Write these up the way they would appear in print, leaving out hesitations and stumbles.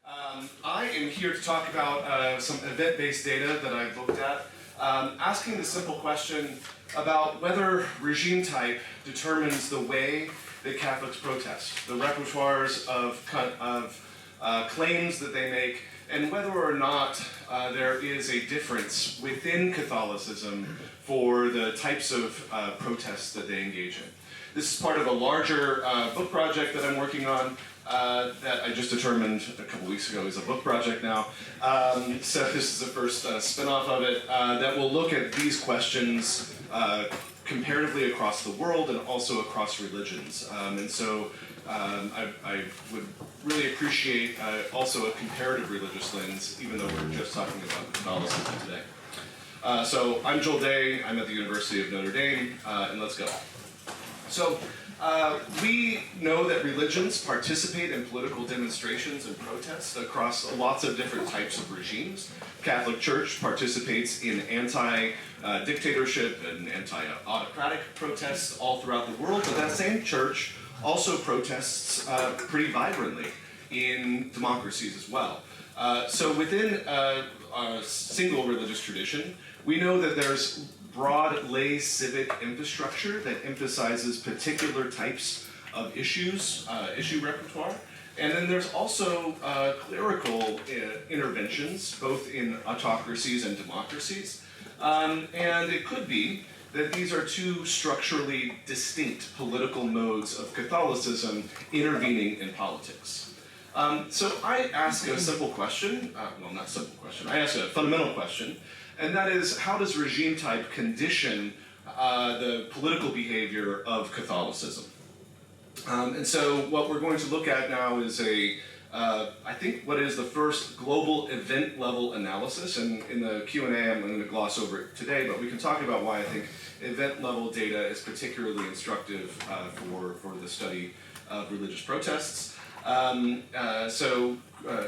I am here to talk about some event-based data that I've looked at, asking the simple question about whether regime type determines the way that Catholics protest, the repertoires of claims that they make, and whether or not there is a difference within Catholicism for the types of protests that they engage in. This is part of a larger book project that I'm working on that I just determined a couple weeks ago is a book project now. So this is the first spin-off of it that will look at these questions comparatively across the world and also across religions. And so I would really appreciate also a comparative religious lens, even though we're just talking about Catholicism today. So I'm Joel Day, I'm at the University of Notre Dame, and let's go. So we know that religions participate in political demonstrations and protests across lots of different types of regimes. Catholic Church participates in anti-dictatorship and anti-autocratic protests all throughout the world, but that same church also protests pretty vibrantly in democracies as well. So within a single religious tradition, we know that there's broad lay civic infrastructure that emphasizes particular types of issues, issue repertoire. And then there's also clerical interventions, both in autocracies and democracies. And it could be that these are two structurally distinct political modes of Catholicism intervening in politics. So I ask a simple question, well, not simple question, I ask a fundamental question, and that is, how does regime type condition the political behavior of Catholicism? And so what we're going to look at now is I think what is the first global event level analysis, and in the Q&A I'm going to gloss over it today, but we can talk about why I think event level data is particularly instructive for the study of religious protests.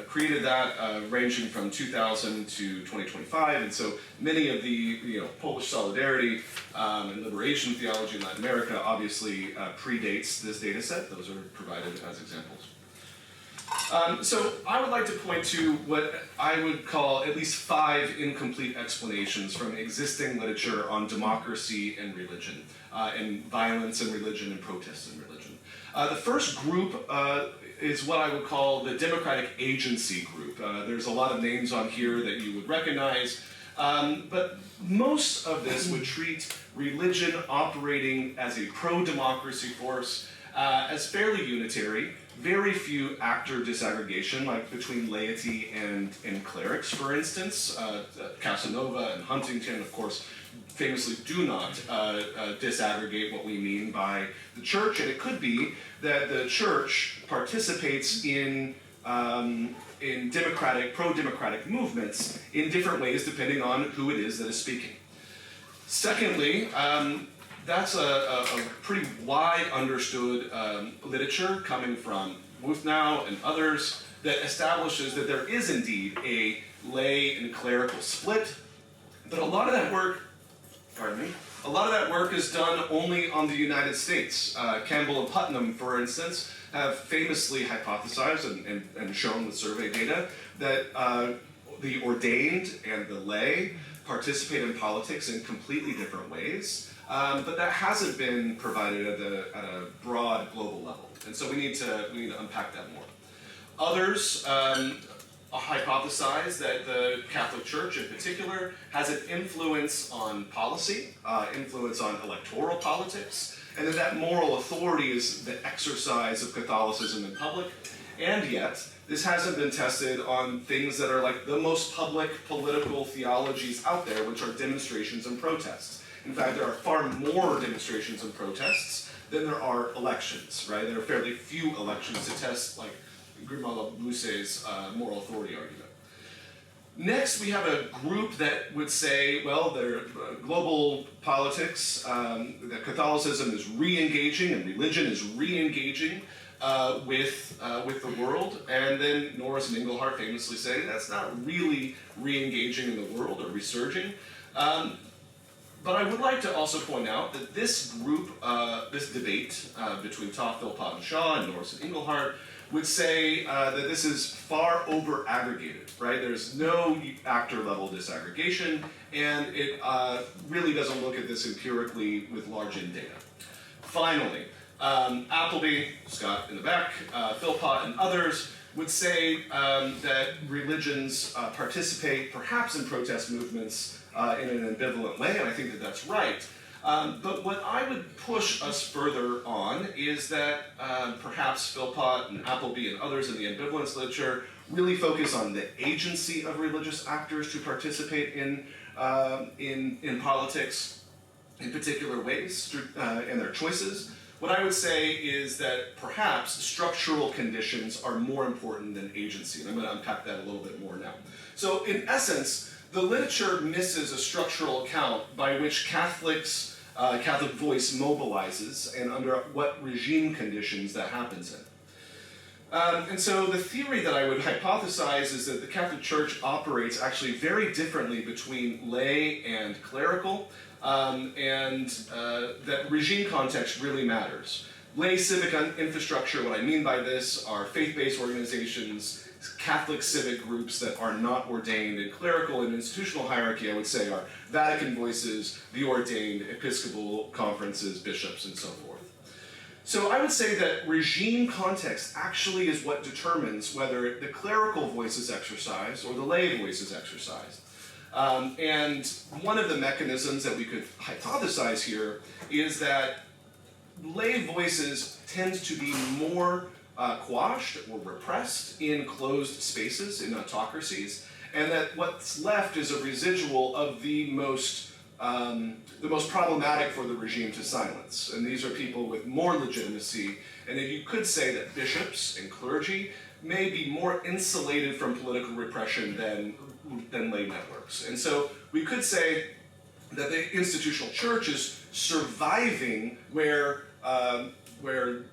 Created that ranging from 2000 to 2025, and so many of the Polish solidarity and liberation theology in Latin America obviously predates this data set. Those are provided as examples. So I would like to point to what I would call at least 5 incomplete explanations from existing literature on democracy and religion, and violence and religion and protests and religion. The first group is what I would call the democratic agency group. There's a lot of names on here that you would recognize, but most of this would treat religion operating as a pro-democracy force as fairly unitary, very few actor disaggregation, like between laity and clerics, for instance. Casanova and Huntington, of course, famously do not disaggregate what we mean by the church, and it could be that the church participates in democratic, pro-democratic movements in different ways depending on who it is that is speaking. Secondly, that's a pretty wide understood literature coming from Wuthnow and others that establishes that there is indeed a lay and clerical split, but a lot of that work is done only on the United States. Campbell and Putnam, for instance, have famously hypothesized and shown with survey data that the ordained and the lay participate in politics in completely different ways, but that hasn't been provided at a broad global level, and so we need to unpack that more. Others hypothesize that the Catholic Church in particular has an influence on policy, influence on electoral politics, and that moral authority is the exercise of Catholicism in public, and yet this hasn't been tested on things that are like the most public political theologies out there, which are demonstrations and protests. In fact, there are far more demonstrations and protests than there are elections, right? There are fairly few elections to test, like Grimald Bousse's moral authority argument. Next, we have a group that would say, well, they're global politics, that Catholicism is re-engaging and religion is re-engaging with the world, and then Norris and Engelhardt famously say that's not really re-engaging in the world or resurging. But I would like to also point out that this group, this debate between Toff, Philpott, and Shaw, and Norris and Engelhardt, would say that this is far over aggregated, right? There's no actor level disaggregation, and it really doesn't look at this empirically with large N data. Finally, Appleby, Scott in the back, Philpott, and others would say that religions participate perhaps in protest movements in an ambivalent way, and I think that that's right. But what I would push us further on is that perhaps Philpott and Appleby and others in the ambivalence literature really focus on the agency of religious actors to participate in politics in particular ways and their choices. What I would say is that perhaps structural conditions are more important than agency, and I'm going to unpack that a little bit more now. So in essence, the literature misses a structural account by which Catholic voice mobilizes and under what regime conditions that happens in. And so the theory that I would hypothesize is that the Catholic Church operates actually very differently between lay and clerical, and that regime context really matters. Lay civic infrastructure, what I mean by this are faith-based organizations, Catholic civic groups that are not ordained, and clerical and institutional hierarchy, I would say, are Vatican voices, the ordained, episcopal conferences, bishops, and so forth. So I would say that regime context actually is what determines whether the clerical voice is exercised or the lay voice is exercised. And one of the mechanisms that we could hypothesize here is that lay voices tend to be more quashed or repressed in closed spaces, in autocracies, and that what's left is a residual of the most problematic for the regime to silence. And these are people with more legitimacy, and you could say that bishops and clergy may be more insulated from political repression than lay networks. And so we could say that the institutional church is surviving where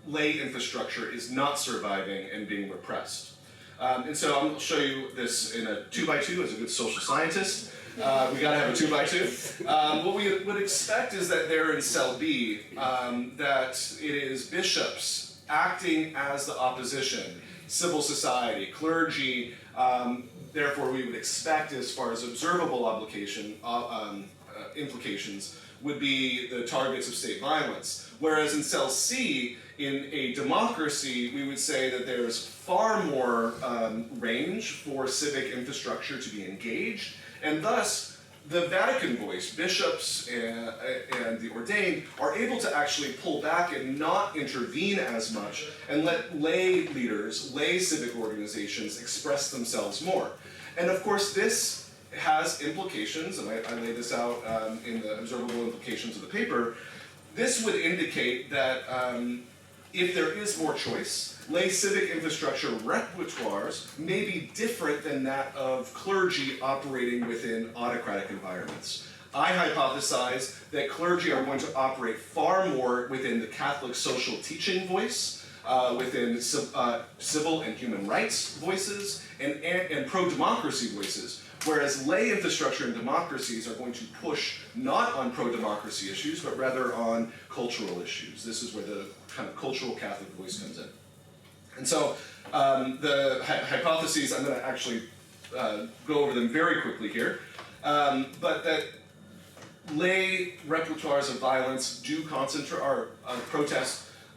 lay infrastructure is not surviving and being repressed. And so I'll show you this in a 2x2 as a good social scientist. We gotta have a 2x2. What we would expect is that there in cell B, that it is bishops acting as the opposition, civil society, clergy, therefore we would expect as far as observable implications would be the targets of state violence. Whereas in cell C, in a democracy, we would say that there's far more range for civic infrastructure to be engaged, and thus the Vatican voice, bishops and the ordained, are able to actually pull back and not intervene as much and let lay leaders, lay civic organizations express themselves more. And of course this has implications, and I lay this out in the observable implications of the paper. This would indicate that if there is more choice, lay civic infrastructure repertoires may be different than that of clergy operating within autocratic environments. I hypothesize that clergy are going to operate far more within the Catholic social teaching voice, within civil and human rights voices, and pro-democracy voices, whereas lay infrastructure and democracies are going to push not on pro-democracy issues, but rather on cultural issues. This is where the kind of cultural Catholic voice comes in. And so the hypotheses, I'm going to actually go over them very quickly here, but that lay repertoires of violence do concentrate,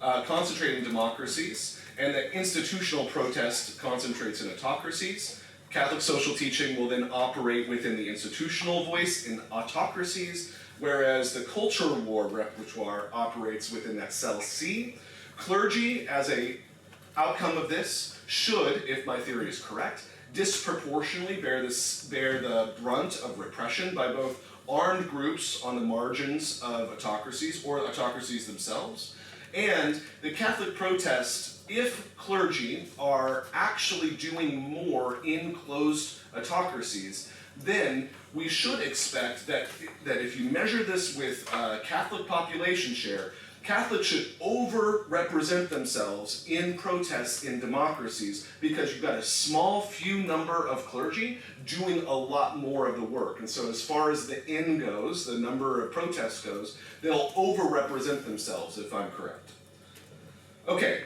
concentrate in democracies, and that institutional protest concentrates in autocracies. Catholic social teaching will then operate within the institutional voice in autocracies, whereas the cultural war repertoire operates within that cell C. Clergy, as a outcome of this, should, if my theory is correct, disproportionately bear the brunt of repression by both armed groups on the margins of autocracies or autocracies themselves. And the Catholic protest, if clergy are actually doing more in closed autocracies, then we should expect that if you measure this with Catholic population share, Catholics should over-represent themselves in protests in democracies because you've got a small few number of clergy doing a lot more of the work. And so as far as the N goes, the number of protests goes, they'll over-represent themselves, if I'm correct. Okay,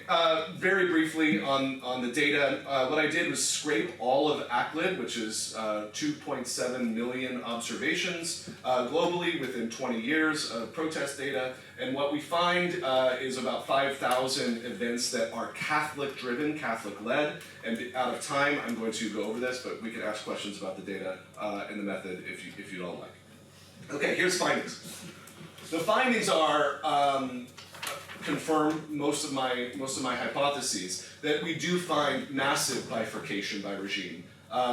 very briefly on the data, what I did was scrape all of ACLID, which is 2.7 million observations globally within 20 years of protest data, and what we find is about 5,000 events that are Catholic-driven, Catholic-led, and out of time I'm going to go over this, but we can ask questions about the data and the method if you'd all like. Okay, here's findings. The findings are confirm most of my hypotheses that we do find massive bifurcation by regime.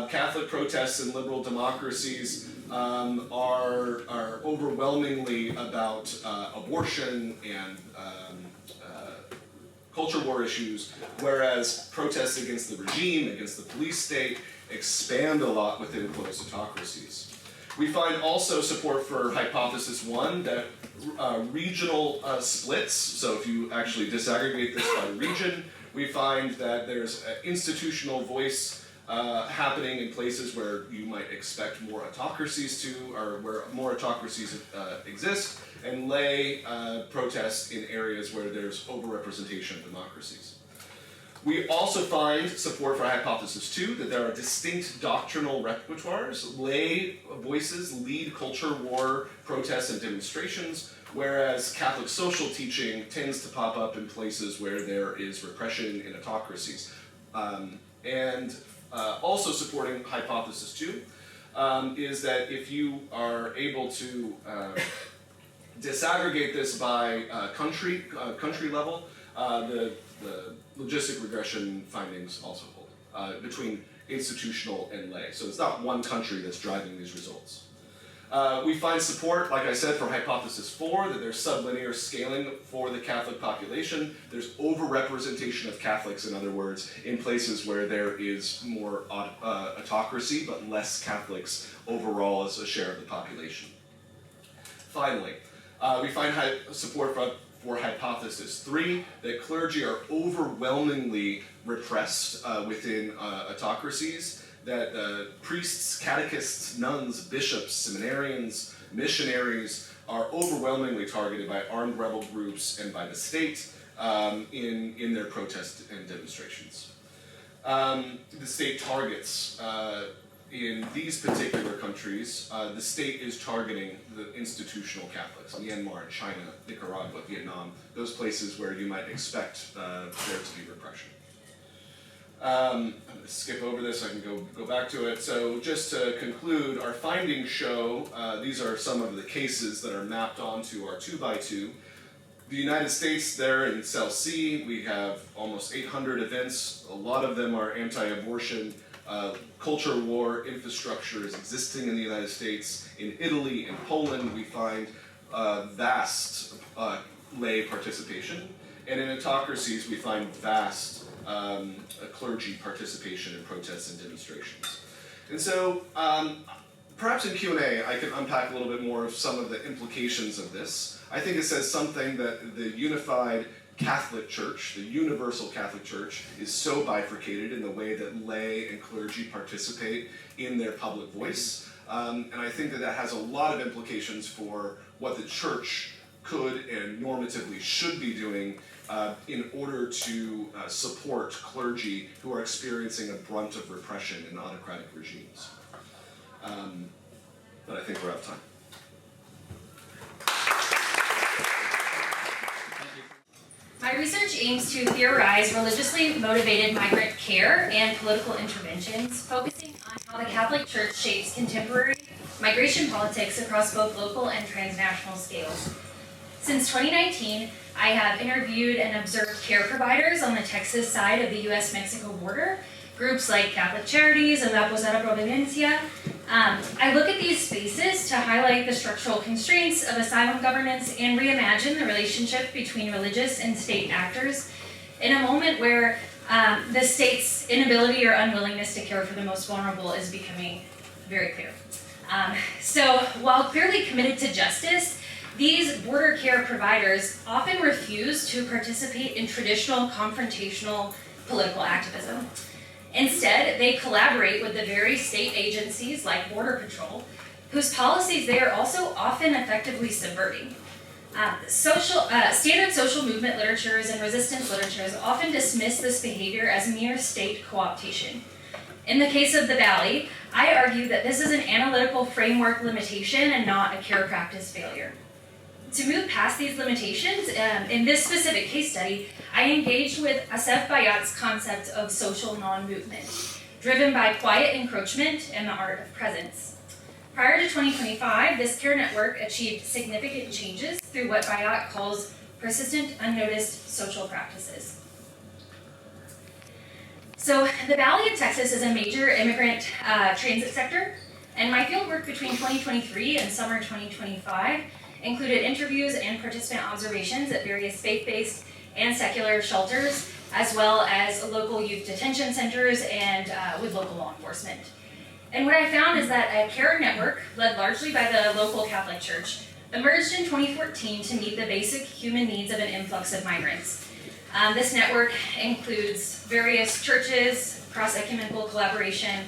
Catholic protests in liberal democracies are overwhelmingly about abortion and culture war issues, whereas protests against the regime, against the police state, expand a lot within closed autocracies. We find also support for hypothesis one, that regional splits, so if you actually disaggregate this by region, we find that there's an institutional voice happening in places where you might expect more autocracies to, or where more autocracies exist, and lay protests in areas where there's overrepresentation of democracies. We also find support for hypothesis two, that there are distinct doctrinal repertoires. Lay voices lead culture war protests and demonstrations, whereas Catholic social teaching tends to pop up in places where there is repression in autocracies. Also supporting hypothesis two is that if you are able to disaggregate this by country level, the logistic regression findings also hold between institutional and lay. So it's not one country that's driving these results. We find support, like I said, for hypothesis four, that there's sublinear scaling for the Catholic population. There's overrepresentation of Catholics, in other words, in places where there is more autocracy, but less Catholics overall as a share of the population. Finally, we find support for hypothesis three, that clergy are overwhelmingly repressed within autocracies, that priests, catechists, nuns, bishops, seminarians, missionaries are overwhelmingly targeted by armed rebel groups and by the state in their protests and demonstrations. The state targets in these particular countries, the state is targeting the institutional Catholics, Myanmar, China, Nicaragua, Vietnam, those places where you might expect there to be repression. I'm going to skip over this, I can go back to it. So just to conclude, our findings show, these are some of the cases that are mapped onto our 2x2. The United States, there in cell C, we have almost 800 events. A lot of them are anti-abortion. Culture war infrastructure is existing in the United States. In Italy and Poland, we find vast lay participation. And in autocracies, we find vast clergy participation in protests and demonstrations. And so, perhaps in Q&A, I can unpack a little bit more of some of the implications of this. I think it says something that the unified Catholic Church, the universal Catholic Church, is so bifurcated in the way that lay and clergy participate in their public voice. And I think that that has a lot of implications for what the Church could and normatively should be doing in order to support clergy who are experiencing a brunt of repression in autocratic regimes. But I think we're out of time. My research aims to theorize religiously motivated migrant care and political interventions, focusing on how the Catholic Church shapes contemporary migration politics across both local and transnational scales. Since 2019, I have interviewed and observed care providers on the Texas side of the US-Mexico border, groups like Catholic Charities and La Posada Providencia. I look at these spaces to highlight the structural constraints of asylum governance and reimagine the relationship between religious and state actors in a moment where the state's inability or unwillingness to care for the most vulnerable is becoming very clear. So while clearly committed to justice, these border care providers often refuse to participate in traditional confrontational political activism. Instead, they collaborate with the very state agencies like Border Patrol, whose policies they are also often effectively subverting. Standard social movement literatures and resistance literatures often dismiss this behavior as mere state co-optation. In the case of the Valley, I argue that this is an analytical framework limitation and not a care practice failure. To move past these limitations, in this specific case study, I engaged with Asef Bayat's concept of social non-movement, driven by quiet encroachment and the art of presence. Prior to 2025, this care network achieved significant changes through what Bayat calls persistent, unnoticed social practices. So the Valley of Texas is a major immigrant transit sector, and my fieldwork between 2023 and summer 2025 included interviews and participant observations at various faith-based and secular shelters, as well as local youth detention centers and with local law enforcement. And what I found is that a care network, led largely by the local Catholic Church, emerged in 2014 to meet the basic human needs of an influx of migrants. This network includes various churches, cross-ecumenical collaboration,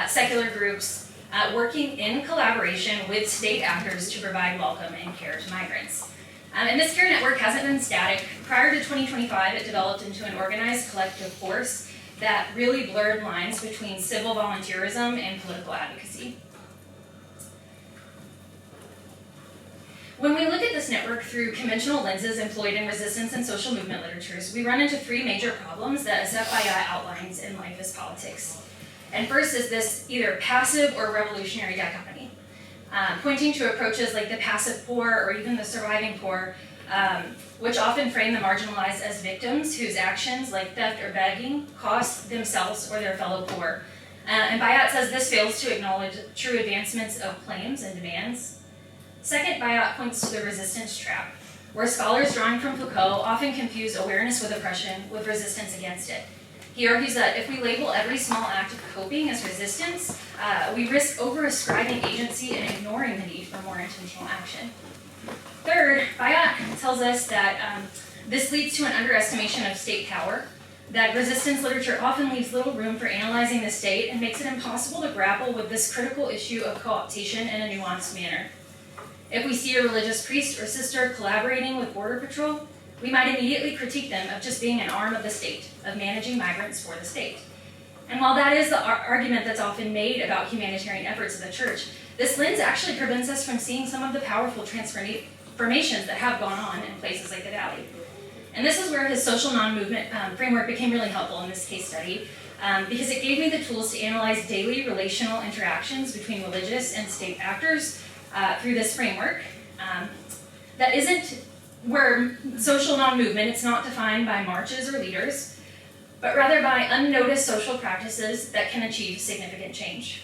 secular groups, working in collaboration with state actors to provide welcome and care to migrants. And this care network hasn't been static. Prior to 2025, it developed into an organized collective force that really blurred lines between civil volunteerism and political advocacy. When we look at this network through conventional lenses employed in resistance and social movement literatures, we run into three major problems that Asef Bayat outlines in Life is Politics. And first is this either passive or revolutionary dichotomy, pointing to approaches like the passive poor or even the surviving poor, which often frame the marginalized as victims whose actions, like theft or begging, cost themselves or their fellow poor. And Bayat says this fails to acknowledge true advancements of claims and demands. Second, Bayat points to the resistance trap, where scholars drawing from Foucault often confuse awareness with oppression with resistance against it. He argues that if we label every small act of coping as resistance, we risk over-ascribing agency and ignoring the need for more intentional action. Third, Bayat tells us that this leads to an underestimation of state power, that resistance literature often leaves little room for analyzing the state and makes it impossible to grapple with this critical issue of co-optation in a nuanced manner. If we see a religious priest or sister collaborating with Border Patrol, we might immediately critique them of just being an arm of the state, of managing migrants for the state. And while that is the argument that's often made about humanitarian efforts of the church, this lens actually prevents us from seeing some of the powerful transformations that have gone on in places like the Valley. And this is where his social non-movement framework became really helpful in this case study, because it gave me the tools to analyze daily relational interactions between religious and state actors through this framework. That isn't where social non-movement, it's not defined by marches or leaders, but rather by unnoticed social practices that can achieve significant change.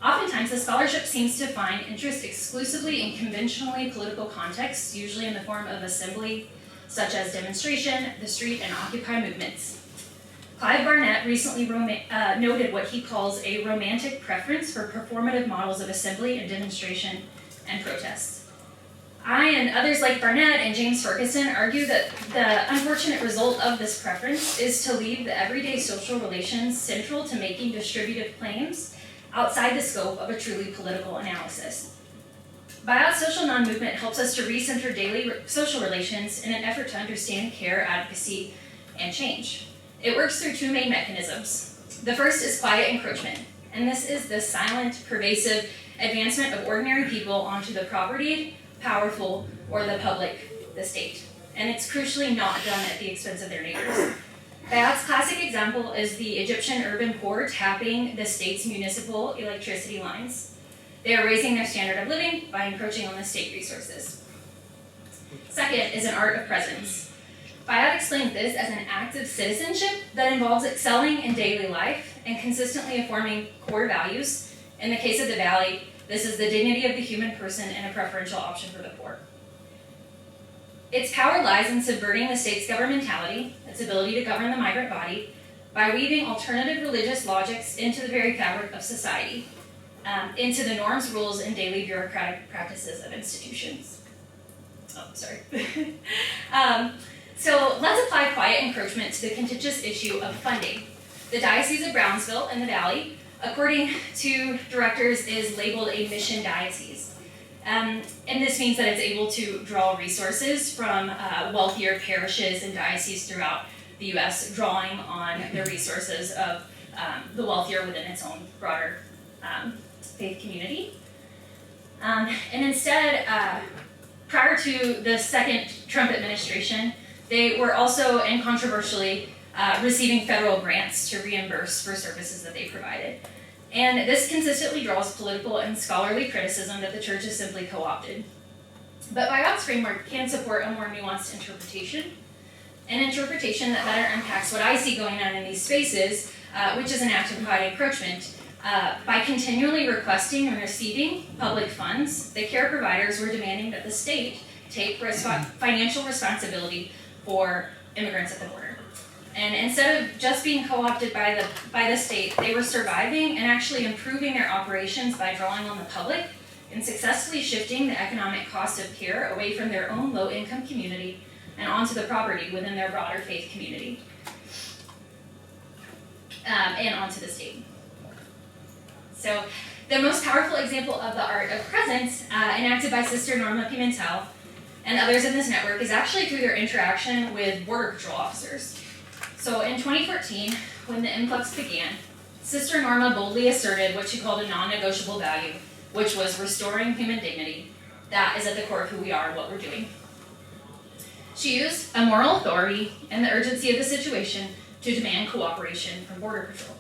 Oftentimes, the scholarship seems to find interest exclusively in conventionally political contexts, usually in the form of assembly, such as demonstration, the street, and Occupy movements. Clive Barnett recently noted what he calls a romantic preference for performative models of assembly and demonstration and protests. I and others like Barnett and James Ferguson argue that the unfortunate result of this preference is to leave the everyday social relations central to making distributive claims outside the scope of a truly political analysis. Bayat's social non-movement helps us to recenter daily social relations in an effort to understand care, advocacy, and change. It works through two main mechanisms. The first is quiet encroachment, and this is the silent, pervasive advancement of ordinary people onto the property, powerful, or the public, the state. And it's crucially not done at the expense of their neighbors. Bayat's classic example is the Egyptian urban poor tapping the state's municipal electricity lines. They are raising their standard of living by encroaching on the state resources. Second is an art of presence. Bayat explains this as an act of citizenship that involves excelling in daily life and consistently affirming core values. In the case of the Valley, this is the dignity of the human person and a preferential option for the poor. Its power lies in subverting the state's governmentality, its ability to govern the migrant body, by weaving alternative religious logics into the very fabric of society, into the norms, rules, and daily bureaucratic practices of institutions. Oh, sorry. So let's apply quiet encroachment to the contentious issue of funding. The Diocese of Brownsville in the Valley, according to directors, is labeled a mission diocese. And this means that it's able to draw resources from wealthier parishes and dioceses throughout the U.S., drawing on the resources of the wealthier within its own broader faith community. And instead, prior to the second Trump administration, they were also, and controversially, receiving federal grants to reimburse for services that they provided. And this consistently draws political and scholarly criticism that the church is simply co-opted. But Biot's framework can support a more nuanced interpretation, an interpretation that better impacts what I see going on in these spaces, which is an act of divine encroachment. By continually requesting and receiving public funds, the care providers were demanding that the state take financial responsibility for immigrants at the border. And instead of just being co-opted by the state, they were surviving and actually improving their operations by drawing on the public and successfully shifting the economic cost of care away from their own low-income community and onto the property within their broader faith community, and onto the state. So the most powerful example of the art of presence enacted by Sister Norma Pimentel and others in this network is actually through their interaction with Border Patrol officers. So in 2014, when the influx began, Sister Norma boldly asserted what she called a non-negotiable value, which was restoring human dignity. That is at the core of who we are and what we're doing. She used a moral authority and the urgency of the situation to demand cooperation from Border Patrol.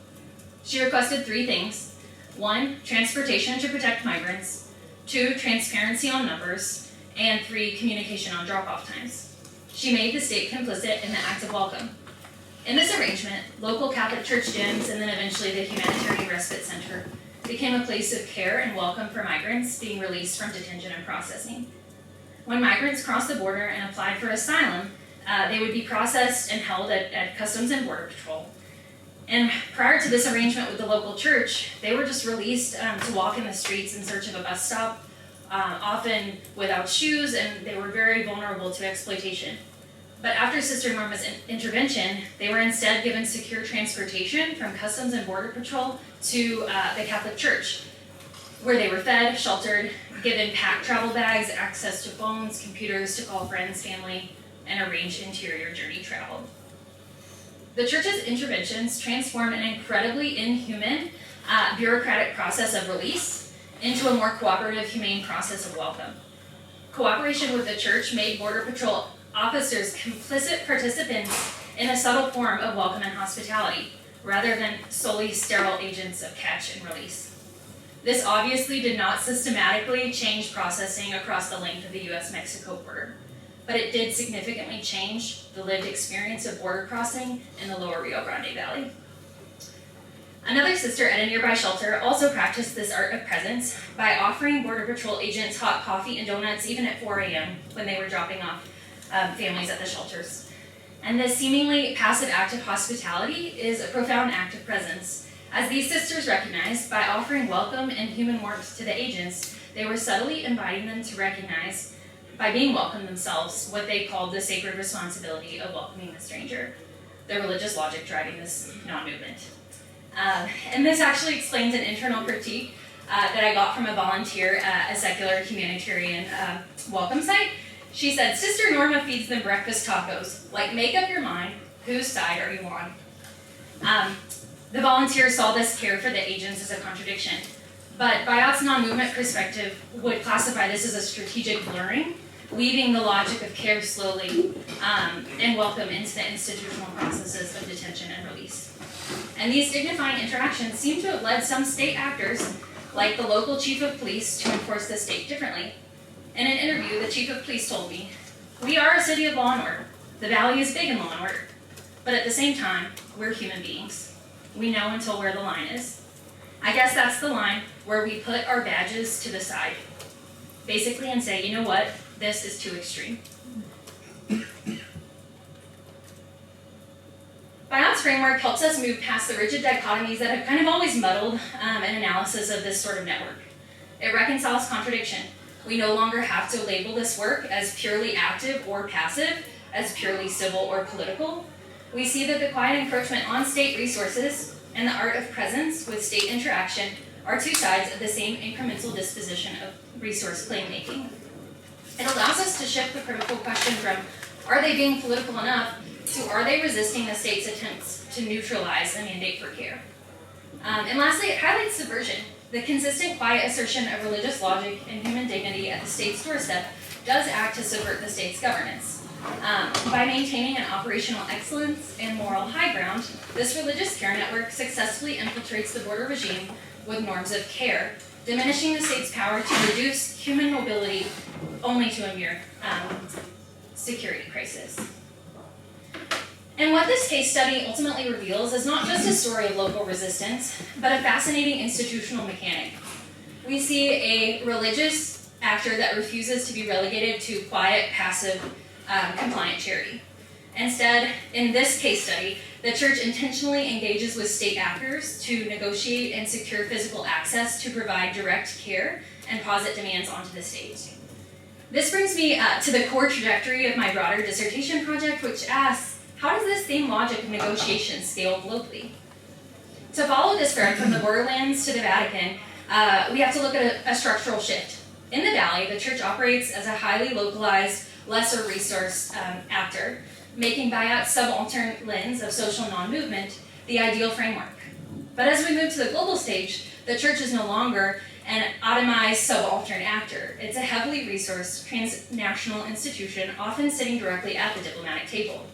She requested 3 things. 1, transportation to protect migrants. 2, transparency on numbers. And 3, communication on drop-off times. She made the state complicit in the act of welcome. In this arrangement, local Catholic church gyms and then eventually the Humanitarian Respite Center became a place of care and welcome for migrants being released from detention and processing. When migrants crossed the border and applied for asylum, they would be processed and held at Customs and Border Patrol. And prior to this arrangement with the local church, they were just released to walk in the streets in search of a bus stop, often without shoes, and they were very vulnerable to exploitation. But after Sister Norma's intervention, they were instead given secure transportation from Customs and Border Patrol to the Catholic Church, where they were fed, sheltered, given packed travel bags, access to phones, computers to call friends, family, and arrange interior journey travel. The church's interventions transformed an incredibly inhuman bureaucratic process of release into a more cooperative, humane process of welcome. Cooperation with the church made Border Patrol officers complicit participants in a subtle form of welcome and hospitality, rather than solely sterile agents of catch and release. This obviously did not systematically change processing across the length of the US-Mexico border, but it did significantly change the lived experience of border crossing in the lower Rio Grande Valley. Another sister at a nearby shelter also practiced this art of presence by offering Border Patrol agents hot coffee and donuts even at 4 a.m. when they were dropping off families at the shelters. And this seemingly passive act of hospitality is a profound act of presence, as these sisters recognized by offering welcome and human warmth to the agents, they were subtly inviting them to recognize, by being welcomed themselves, what they called the sacred responsibility of welcoming the stranger, the religious logic driving this non-movement. And this actually explains an internal critique that I got from a volunteer at a secular humanitarian welcome site. She said, Sister Norma feeds them breakfast tacos. Like, make up your mind, whose side are you on? The volunteer saw this care for the agents as a contradiction, but Biot's non-movement perspective would classify this as a strategic blurring, weaving the logic of care slowly and welcome into the institutional processes of detention and release. And these dignifying interactions seem to have led some state actors, like the local chief of police, to enforce the state differently. In an interview, the chief of police told me, "We are a city of law and order. The valley is big in law and order. But at the same time, we're human beings. We know until where the line is. I guess that's the line where we put our badges to the side, basically, and say, you know what, this is too extreme." Biot's framework helps us move past the rigid dichotomies that have kind of always muddled an analysis of this sort of network. It reconciles contradiction. We no longer have to label this work as purely active or passive, as purely civil or political. We see that the quiet encroachment on state resources and the art of presence with state interaction are two sides of the same incremental disposition of resource claim making. It allows us to shift the critical question from, are they being political enough, to are they resisting the state's attempts to neutralize a mandate for care? And lastly, it highlights subversion. The consistent, quiet assertion of religious logic and human dignity at the state's doorstep does act to subvert the state's governance. By maintaining an operational excellence and moral high ground, this religious care network successfully infiltrates the border regime with norms of care, diminishing the state's power to reduce human mobility only to a mere security crisis. And what this case study ultimately reveals is not just a story of local resistance, but a fascinating institutional mechanic. We see a religious actor that refuses to be relegated to quiet, passive, compliant charity. Instead, in this case study, the church intentionally engages with state actors to negotiate and secure physical access to provide direct care and posit demands onto the state. This brings me to the core trajectory of my broader dissertation project, which asks, how does this same logic of negotiation scale globally? To follow this thread from the borderlands to the Vatican, we have to look at a structural shift. In the Valley, the church operates as a highly localized, lesser resource actor, making Bayat's subaltern lens of social non-movement the ideal framework. But as we move to the global stage, the church is no longer an atomized subaltern actor. It's a heavily resourced transnational institution, often sitting directly at the diplomatic table.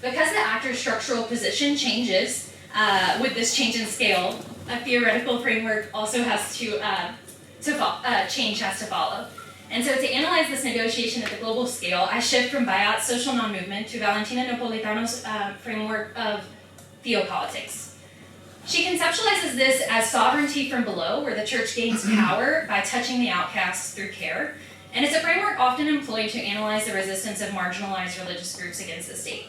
Because the actor's structural position changes with this change in scale, a theoretical framework also has to change has to follow. And so to analyze this negotiation at the global scale, I shift from Bayat's social non-movement to Valentina Napolitano's framework of theopolitics. She conceptualizes this as sovereignty from below, where the church gains power by touching the outcasts through care, and it's a framework often employed to analyze the resistance of marginalized religious groups against the state.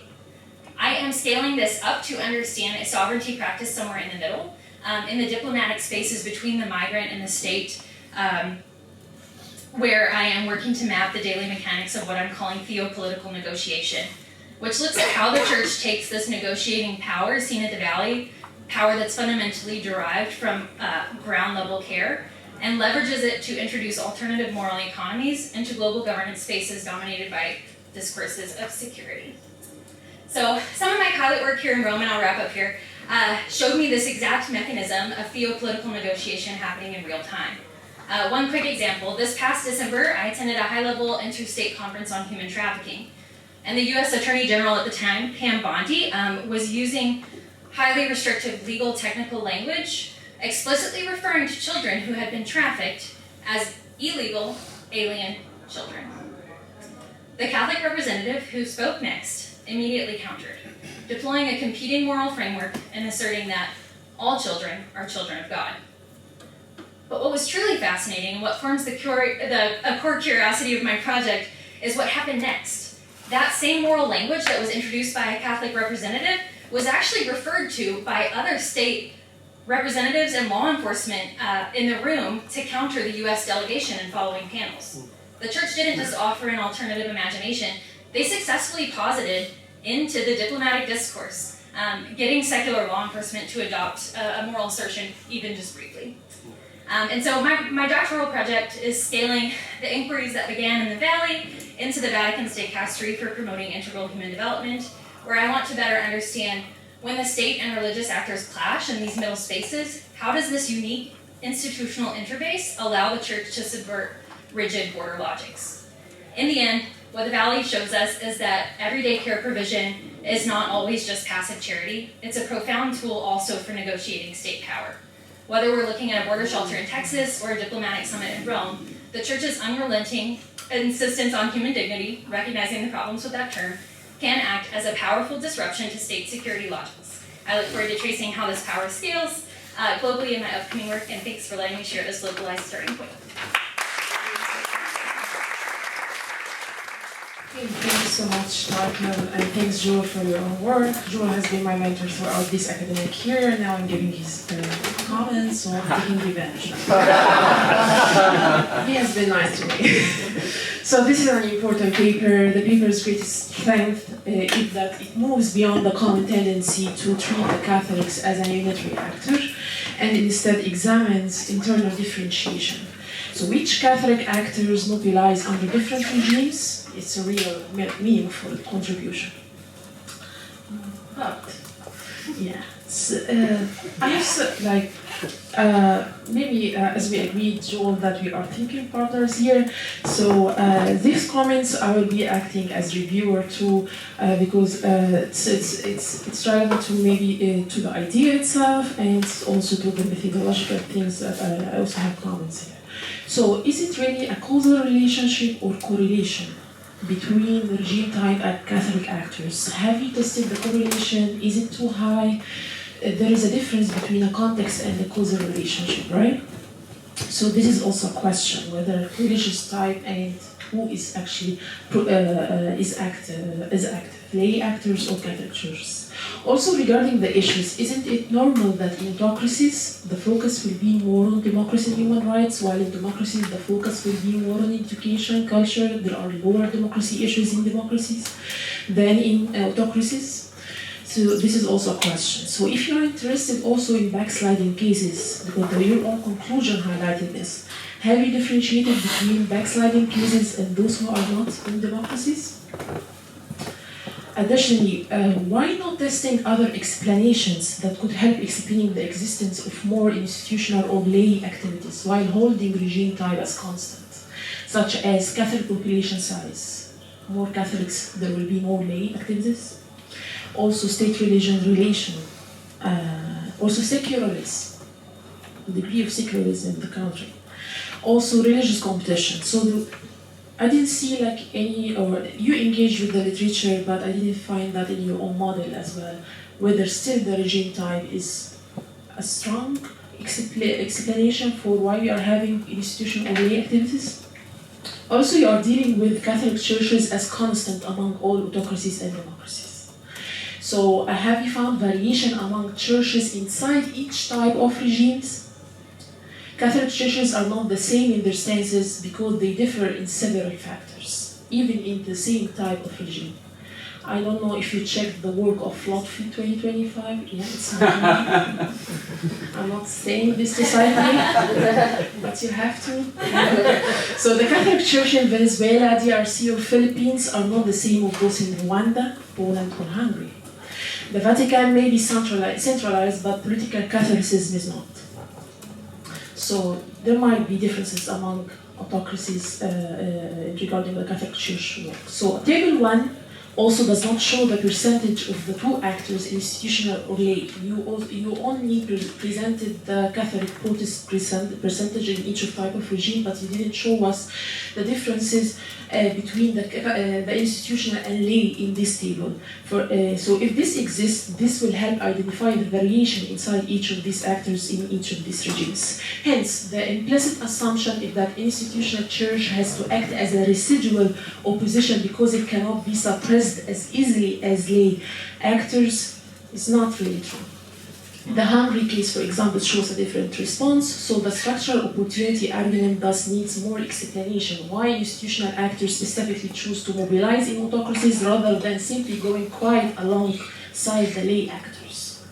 I am scaling this up to understand a sovereignty practice somewhere in the middle, in the diplomatic spaces between the migrant and the state, where I am working to map the daily mechanics of what I'm calling theopolitical negotiation, which looks at how the church takes this negotiating power seen at the Valley, power that's fundamentally derived from ground level care, and leverages it to introduce alternative moral economies into global governance spaces dominated by discourses of security. So some of my pilot work here in Rome, and I'll wrap up here, showed me this exact mechanism of theopolitical negotiation happening in real time. One quick example, this past December, I attended a high-level interstate conference on human trafficking. And the US Attorney General at the time, Pam Bondi, was using highly restrictive legal technical language, explicitly referring to children who had been trafficked as illegal alien children. The Catholic representative who spoke next immediately countered, deploying a competing moral framework and asserting that all children are children of God. But what was truly fascinating, what forms a core curiosity of my project, is what happened next. That same moral language that was introduced by a Catholic representative was actually referred to by other state representatives and law enforcement in the room to counter the US delegation in following panels. The church didn't just offer an alternative imagination, they successfully posited into the diplomatic discourse, getting secular law enforcement to adopt a moral assertion even just briefly. And so my doctoral project is scaling the inquiries that began in the Valley into the Vatican State Castery for promoting integral human development, where I want to better understand when the state and religious actors clash in these middle spaces, how does this unique institutional interface allow the church to subvert rigid border logics? In the end, what the Valley shows us is that everyday care provision is not always just passive charity. It's a profound tool also for negotiating state power. Whether we're looking at a border shelter in Texas or a diplomatic summit in Rome, the church's unrelenting insistence on human dignity, recognizing the problems with that term, can act as a powerful disruption to state security logics. I look forward to tracing how this power scales globally in my upcoming work, and thanks for letting me share this localized starting point. Thank you so much, Michael, and thanks, Joel, for your own work. Joel has been my mentor throughout this academic year. Now I'm giving his comments, so I'm taking revenge. He has been nice to me. So this is an important paper. The paper's greatest strength is that it moves beyond the common tendency to treat the Catholics as a unitary actor and instead examines internal differentiation. So which Catholic actors mobilize under different regimes? It's a real meaningful contribution. But yeah, I have maybe as we agreed, Joel, that we are thinking partners here. So these comments I will be acting as reviewer too, because it's relevant to maybe to the idea itself and also to the methodological things that I also have comments here. So is it really a causal relationship or correlation between the regime type and Catholic actors? Have you tested the correlation? Is it too high? There is a difference between a context and a causal relationship, right? So this is also a question, whether religious type and who is actually is active, lay actors or Catholic churches. Also regarding the issues, isn't it normal that in autocracies the focus will be more on democracy and human rights, while in democracies the focus will be more on education, culture? There are lower democracy issues in democracies than in autocracies. So this is also a question. So if you are interested also in backsliding cases, because your own conclusion highlighted this, have you differentiated between backsliding cases and those who are not in democracies? Additionally, why not testing other explanations that could help explaining the existence of more institutional or lay activities while holding regime type as constant, such as Catholic population size? More Catholics, there will be more lay activities. Also state-religion relation, also secularism, the degree of secularism in the country. Also religious competition. So I didn't see like any, or you engaged with the literature, but I didn't find that in your own model as well, whether still the regime type is a strong explanation for why we are having institutional lay activities. Also, you are dealing with Catholic churches as constant among all autocracies and democracies. So have you found variation among churches inside each type of regimes? Catholic churches are not the same in their stances because they differ in several factors, even in the same type of regime. I don't know if you checked the work of Lotfy 2025. Yeah, it's not I'm not saying this to cite me, but you have to. So the Catholic Church in Venezuela, DRC, or Philippines are not the same as those in Rwanda, Poland, or Hungary. The Vatican may be centralized, but political Catholicism is not. So there might be differences among autocracies regarding the Catholic Church work. So table 1 also does not show the percentage of the two actors, institutional or lay. You only presented the Catholic Protestant percentage in each type of regime, but you didn't show us the differences between the institutional and lay in this table. So if this exists, this will help identify the variation inside each of these actors in each of these regimes. Hence, the implicit assumption is that institutional church has to act as a residual opposition because it cannot be suppressed as easily as lay actors is not really true. The Hungary case, for example, shows a different response, so the structural opportunity argument thus needs more explanation why institutional actors specifically choose to mobilize in autocracies rather than simply going quiet alongside the lay actors.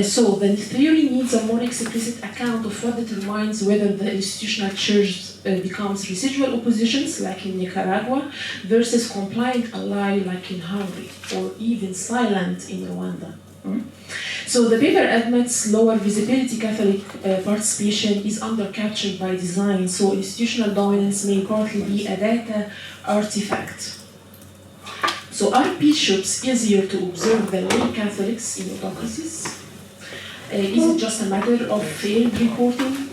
So the theory needs a more explicit account of what determines whether the institutional church becomes residual oppositions, like in Nicaragua, versus compliant ally, like in Hungary, or even silent in Rwanda. So the paper admits lower visibility Catholic participation is under-captured by design, so institutional dominance may partly be a data artifact. So are bishops easier to observe than lay Catholics in autocracies? Is it just a matter of failed reporting?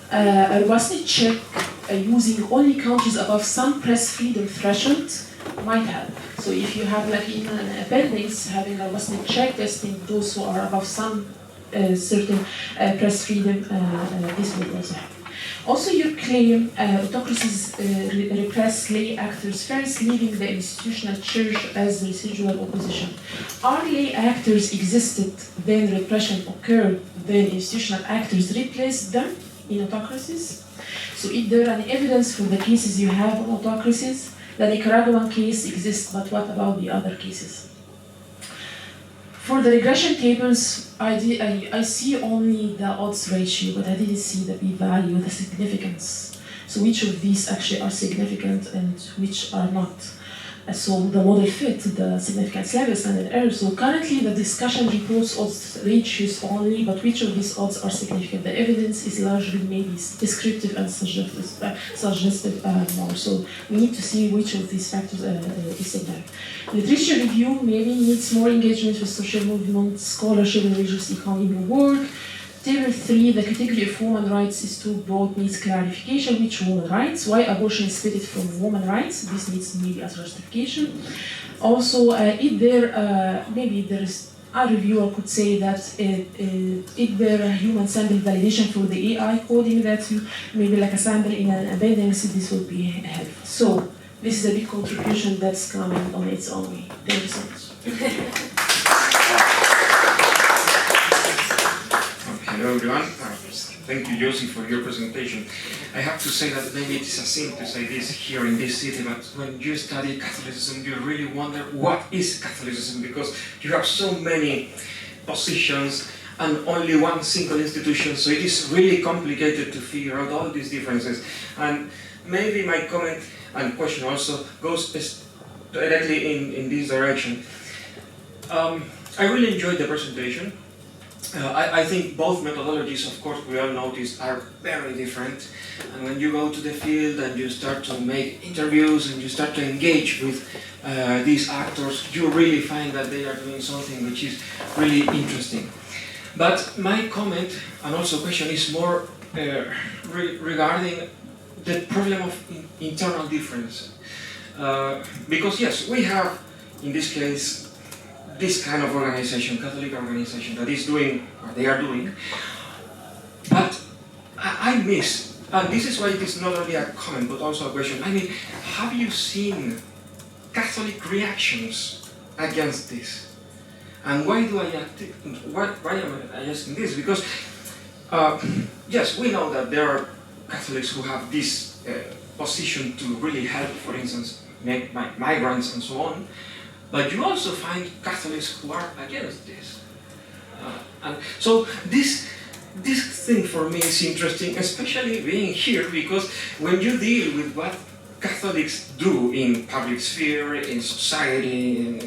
A robustness check using only countries above some press freedom threshold might help. So if you have, like in an appendix, having a robustness check testing those who are above some certain press freedom, this will also help. Also, your claim autocracies repress lay actors first, leaving the institutional church as residual opposition. Are lay actors existed, then repression occurred, then institutional actors replaced them in autocracies? So is there any evidence for the cases you have on autocracies? The Nicaraguan case exists, but what about the other cases? For the regression tables, I see only the odds ratio, but I didn't see the p-value, the significance. So which of these actually are significant and which are not. So the model fit the significance level, standard error. So currently the discussion reports odds ratios only, but which of these odds are significant? The evidence is largely maybe descriptive and suggestive more. So we need to see which of these factors is significant. Literature review maybe needs more engagement with social movement, scholarship, and religious economy work. Table 3, the category of women rights is too broad, needs clarification. Which women rights? Why abortion is split from women rights? This needs maybe a justification. Also, if there, maybe there is a reviewer could say that if there a human sample validation for the AI coding that you, maybe like a sample in an appendix, this would be helpful. So, this is a big contribution that's coming on its own way. Thank you so much. Hello everyone. Thank you, Josie, for your presentation. I have to say that maybe it is a sin to say this here in this city, but when you study Catholicism, you really wonder what is Catholicism, because you have so many positions and only one single institution, so it is really complicated to figure out all these differences. And maybe my comment and question also goes directly in this direction. I really enjoyed the presentation. I think both methodologies, of course, we all notice, are very different. And when you go to the field and you start to make interviews and you start to engage with these actors, you really find that they are doing something which is really interesting. But my comment and also question is more regarding the problem of internal difference. Because yes, we have, in this case, this kind of organization, Catholic organization, that is doing what they are doing. But I miss, and this is why it is not only a comment, but also a question. I mean, have you seen Catholic reactions against this? And why am I asking this? Because, yes, we know that there are Catholics who have this position to really help, for instance, migrants and so on. But you also find Catholics who are against this. And so this thing for me is interesting, especially being here, because when you deal with what Catholics do in public sphere, in society,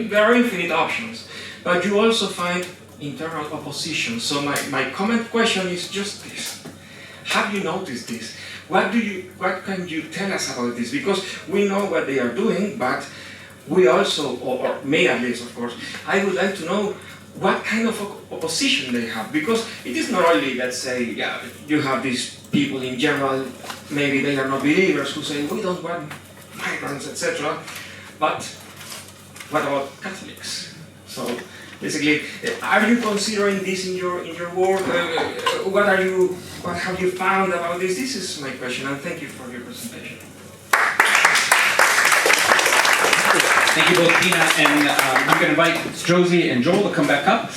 there are infinite options. But you also find internal opposition. So my comment question is just this. Have you noticed this? What can you tell us about this? Because we know what they are doing, but we also, or me at least, of course, I would like to know what kind of opposition they have. Because it is not only, let's say, yeah, you have these people in general, maybe they are not believers, who say, we don't want migrants, etc. But what about Catholics? So basically, are you considering this in your work? What have you found about this? This is my question, and thank you for your presentation. Thank you both, Dina, and I'm going to invite Josie and Joel to come back up.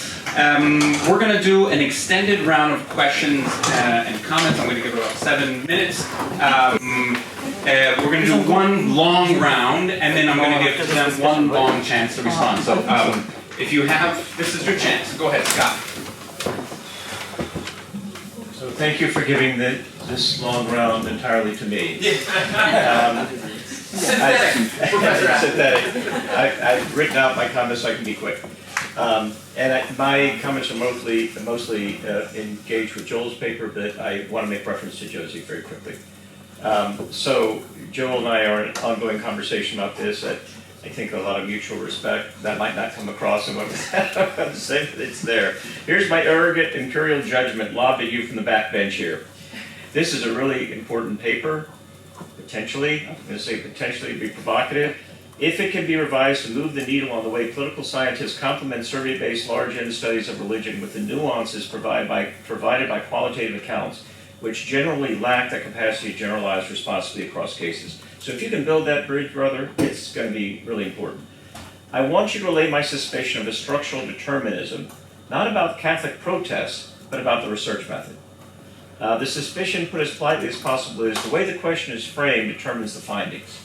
We're going to do an extended round of questions and comments. I'm going to give about 7 minutes. We're going to do one long round, and then I'm going to give them one long chance to respond. So if you have, this is your chance. Go ahead, Scott. So thank you for giving this long round entirely to me. Synthetic, Professor. Synthetic. I've written out my comments so I can be quick. My comments are mostly engaged with Joel's paper, but I want to make reference to Josie very quickly. So Joel and I are in an ongoing conversation about this. I think a lot of mutual respect. That might not come across in what I'm saying, but it's there. Here's my arrogant imperial judgment lobbed at you from the backbench here. This is a really important paper. Potentially, I'm going to say potentially, be provocative. If it can be revised to move the needle on the way political scientists complement survey-based large-end studies of religion with the nuances provided by qualitative accounts, which generally lack the capacity to generalize responsibly across cases. So if you can build that bridge, brother, it's going to be really important. I want you to relay my suspicion of a structural determinism, not about Catholic protests, but about the research method. The suspicion, put as politely as possible, is the way the question is framed determines the findings.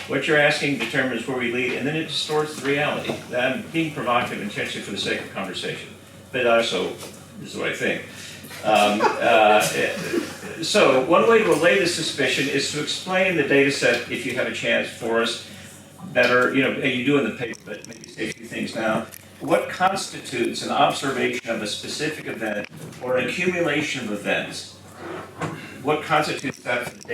What you're asking determines where we lead, and then it distorts the reality. I'm being provocative intentionally for the sake of conversation, but also, this is what I think. So one way to relay this suspicion is to explain the data set, if you have a chance for us, better, and you do in the paper, but maybe say a few things now. What constitutes an observation of a specific event or an accumulation of events? What constitutes that for the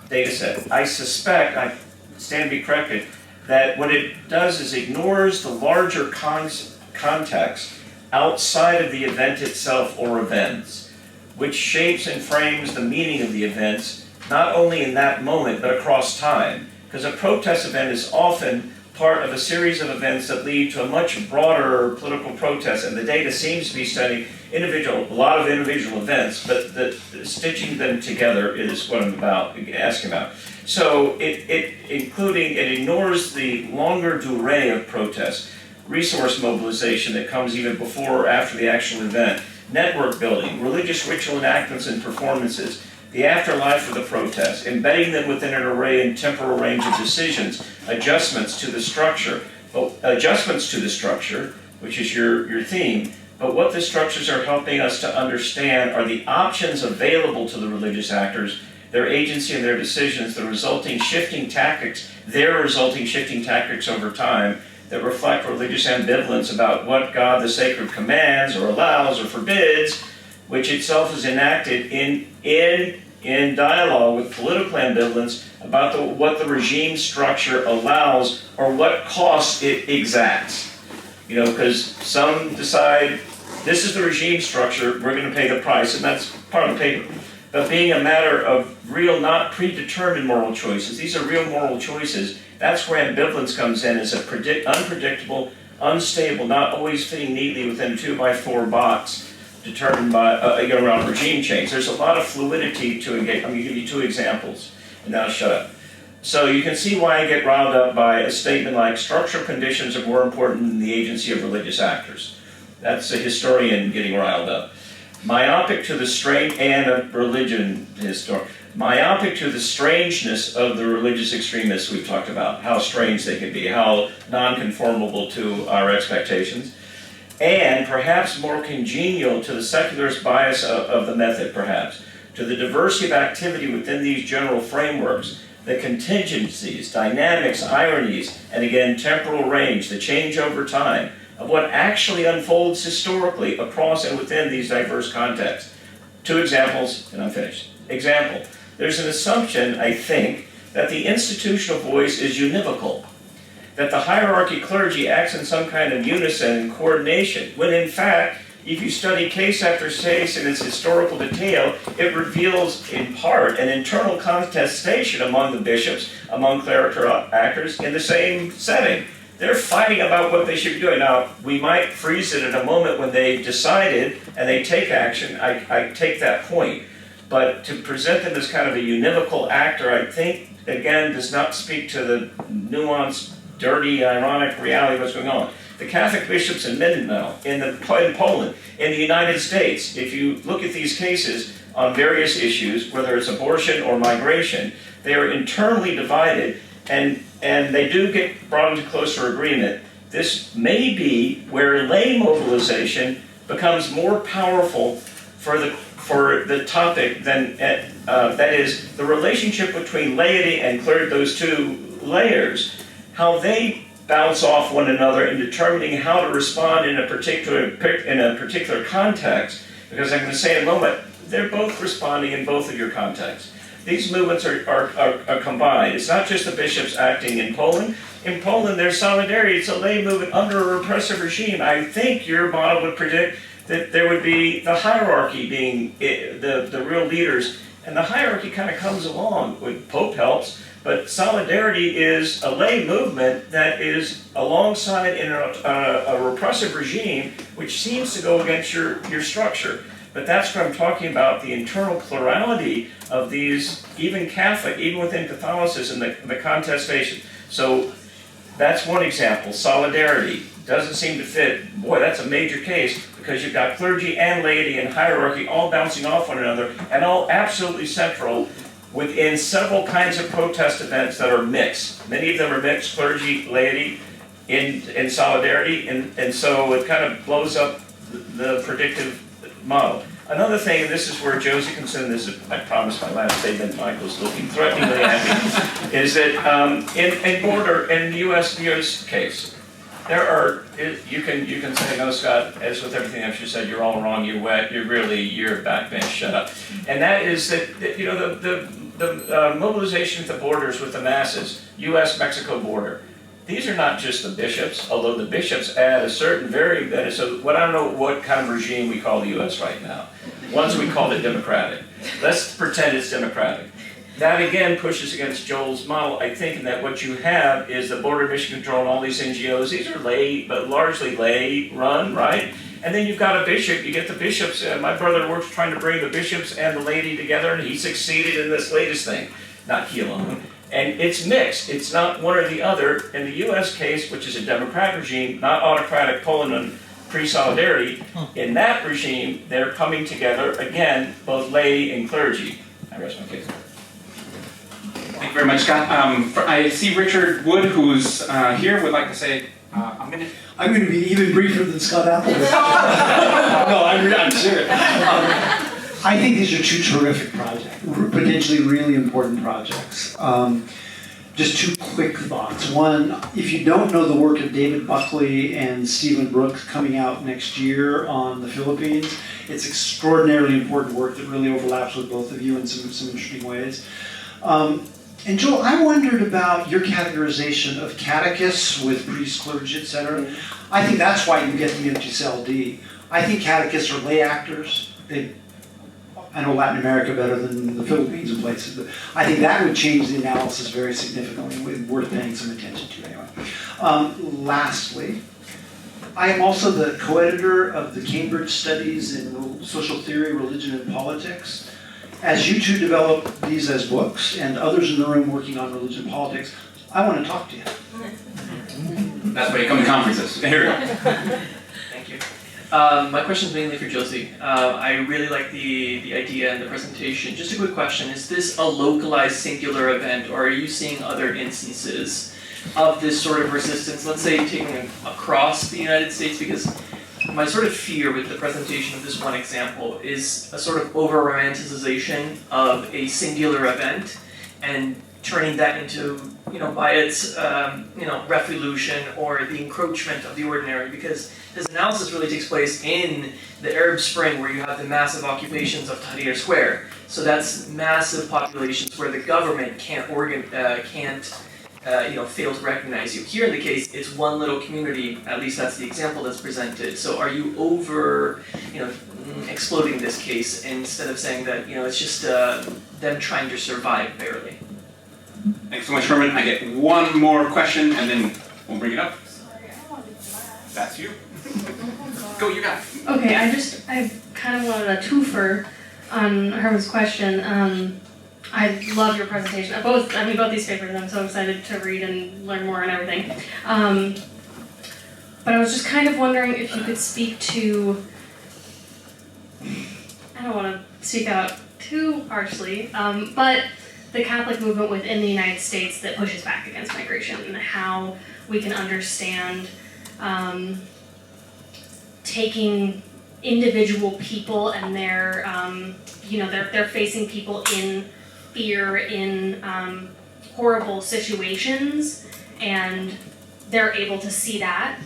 data set? I suspect, I stand to be corrected, that what it does is ignores the larger context outside of the event itself or events, which shapes and frames the meaning of the events, not only in that moment, but across time. Because a protest event is often part of a series of events that lead to a much broader political protest, and the data seems to be studying a lot of individual events, but stitching them together is what I'm asking about. So it ignores the longer durée of protests, resource mobilization that comes even before or after the actual event, network building, religious ritual enactments and performances, the afterlife of the protest, embedding them within an array and temporal range of decisions, adjustments to the structure, which is your theme, but what the structures are helping us to understand are the options available to the religious actors, their agency and their decisions, their resulting shifting tactics over time that reflect religious ambivalence about what God the sacred commands or allows or forbids, which itself is enacted in dialogue with political ambivalence about what the regime structure allows or what costs it exacts. Because some decide this is the regime structure, we're going to pay the price, and that's part of the paper. But being a matter of real, not predetermined moral choices, these are real moral choices, that's where ambivalence comes in as unpredictable, unstable, not always fitting neatly within a 2x4 box determined by, around regime change. There's a lot of fluidity to engage. I'm going to give you two examples, and now shut up. So you can see why I get riled up by a statement like, structural conditions are more important than the agency of religious actors. That's a historian getting riled up. Myopic to the strangeness of the religious extremists we've talked about, how strange they can be, how non-conformable to our expectations, and perhaps more congenial to the secularist bias of the method, perhaps, to the diversity of activity within these general frameworks, the contingencies, dynamics, ironies, and again, temporal range, the change over time, of what actually unfolds historically across and within these diverse contexts. Two examples, and I'm finished. Example, there's an assumption, I think, that the institutional voice is univocal, that the hierarchy clergy acts in some kind of unison and coordination, when in fact, if you study case after case in its historical detail, it reveals in part an internal contestation among the bishops, among clerical actors in the same setting. They're fighting about what they should be doing. Now, we might freeze it at a moment when they've decided and they take action. I take that point. But to present them as kind of a univocal actor, I think, again, does not speak to the nuanced, dirty, ironic reality of what's going on. The Catholic bishops in Mindanao, in Poland, in the United States, if you look at these cases on various issues, whether it's abortion or migration, they are internally divided, and they do get brought into closer agreement. This may be where lay mobilization becomes more powerful for the topic than, that is, the relationship between laity and clergy, those two layers, how they bounce off one another in determining how to respond in a particular context, because I'm going to say in a moment, they're both responding in both of your contexts. These movements are combined. It's not just the bishops acting in Poland. In Poland, there's solidarity. It's a lay movement under a repressive regime. I think your model would predict that there would be the hierarchy being the real leaders, and the hierarchy kind of comes along with Pope helps, but solidarity is a lay movement that is alongside in a repressive regime which seems to go against your structure. But that's what I'm talking about, the internal plurality of these, even Catholic, even within Catholicism, the contestation. So that's one example. Solidarity doesn't seem to fit. Boy, that's a major case, because you've got clergy and laity and hierarchy all bouncing off one another and all absolutely central within several kinds of protest events that are mixed. Many of them are mixed, clergy, laity, in solidarity, and so it kind of blows up the predictive model. Another thing, and this is where Josie comes in, this is, I promise my last statement, Michael's looking threateningly at me, is that in the US case, there are, you can say, no, Scott, as with everything I've just said, you're all wrong, you're wet, you're a backbench, shut up. And that is that you know, the mobilization at the borders with the masses, US-Mexico border, these are not just the bishops, although the bishops add a certain so I don't know what kind of regime we call the US right now. Once we called it democratic. Let's pretend it's democratic. That again pushes against Joel's model, I think, in that what you have is the Border Mission Control and all these NGOs. These are lay, but largely lay run, right? And then you've got a bishop, you get the bishops. My brother works trying to bring the bishops and the laity together, and he succeeded in this latest thing. Not he alone. And it's mixed, it's not one or the other. In the US case, which is a democratic regime, not autocratic Poland and pre-solidarity, in that regime, they're coming together, again, both laity and clergy. I rest my case. Thank you very much, Scott. I see Richard Wood, who's here, would like to say a minute. I'm going to be even briefer than Scott Apple. No, I'm serious. I think these are two terrific projects, potentially really important projects. Just two quick thoughts. One, if you don't know the work of David Buckley and Stephen Brooks coming out next year on the Philippines, it's extraordinarily important work that really overlaps with both of you in some interesting ways. And Joel, I wondered about your categorization of catechists with priests, clergy, etc. I think that's why you get the empty cell D. I think catechists are lay actors. I know Latin America better than the Philippines and places, but I think that would change the analysis very significantly, worth paying some attention to anyway. Lastly, I am also the co-editor of the Cambridge Studies in Social Theory, Religion, and Politics. As you two develop these as books, and others in the room working on religion and politics, I want to talk to you. That's why you come to conferences. Here we go. Thank you. My question is mainly for Josie. I really like the idea and the presentation. Just a quick question. Is this a localized singular event, or are you seeing other instances of this sort of resistance, let's say taking across the United States? Because my sort of fear with the presentation of this one example is a sort of over-romanticization of a singular event and turning that into, by its, revolution or the encroachment of the ordinary, because this analysis really takes place in the Arab Spring, where you have the massive occupations of Tahrir Square. So that's massive populations where the government can't fail to recognize you. Here in the case, it's one little community, at least that's the example that's presented. So are you exploding this case instead of saying that, it's just them trying to survive barely? Thanks so much, Herman. I get one more question, and then we'll bring it up. That's you. Go, you got it. Okay, I kind of wanted a twofer on Herman's question. I love your presentation. Both these papers. I'm so excited to read and learn more and everything. But I was just kind of wondering if you could speak to, I don't want to speak out too harshly, but the Catholic movement within the United States that pushes back against migration, and how we can understand taking individual people and their, they're facing people in fear, in horrible situations, and they're able to see that.